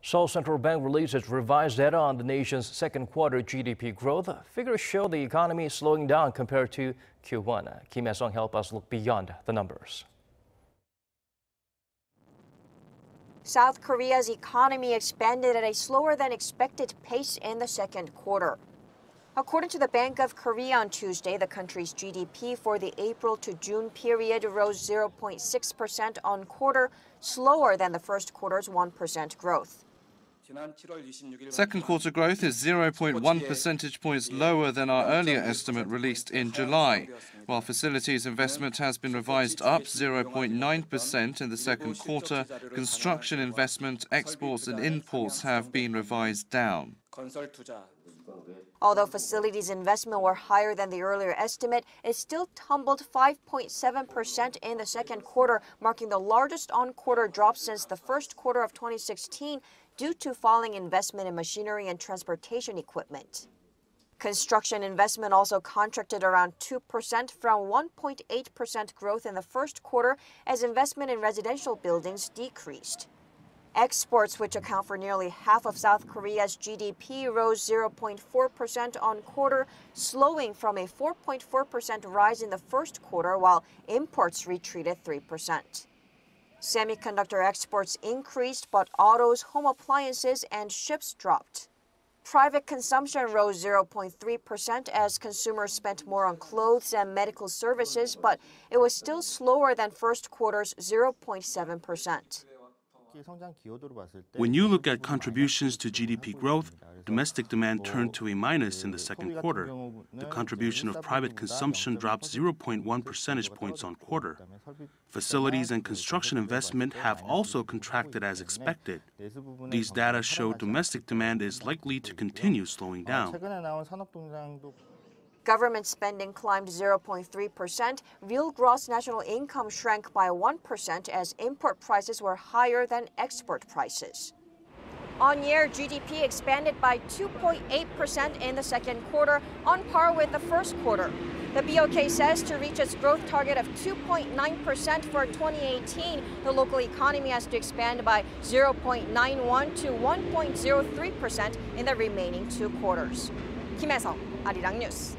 Seoul Central Bank released its revised data on the nation's second quarter GDP growth. Figures show the economy is slowing down compared to Q1. Kim Hyesung help us look beyond the numbers. South Korea's economy expanded at a slower than expected pace in the second quarter. According to the Bank of Korea on Tuesday, the country's GDP for the April to June period rose 0.6% on quarter, slower than the first quarter's 1% growth. Second quarter growth is 0.1 percentage points lower than our earlier estimate released in July. While facilities investment has been revised up 0.9% in the second quarter, construction investment, exports and imports have been revised down. Although facilities investment were higher than the earlier estimate, it still tumbled 5.7% in the second quarter, marking the largest on-quarter drop since the first quarter of 2016 due to falling investment in machinery and transportation equipment. Construction investment also contracted around 2% from 1.8% growth in the first quarter as investment in residential buildings decreased. Exports, which account for nearly half of South Korea's GDP, rose 0.4% on quarter, slowing from a 4.4% rise in the first quarter, while imports retreated 3%. Semiconductor exports increased, but autos, home appliances, and ships dropped. Private consumption rose 0.3% as consumers spent more on clothes and medical services, but it was still slower than first quarter's 0.7%. When you look at contributions to GDP growth, domestic demand turned to a minus in the second quarter. The contribution of private consumption dropped 0.1 percentage points on quarter. Facilities and construction investment have also contracted as expected. These data show domestic demand is likely to continue slowing down. Government spending climbed 0.3%. Real gross national income shrank by 1% as import prices were higher than export prices. On-year GDP expanded by 2.8% in the second quarter, on par with the first quarter. The BOK says to reach its growth target of 2.9% for 2018, the local economy has to expand by 0.91 to 1.03% in the remaining two quarters. Kim Hyesung, Arirang News.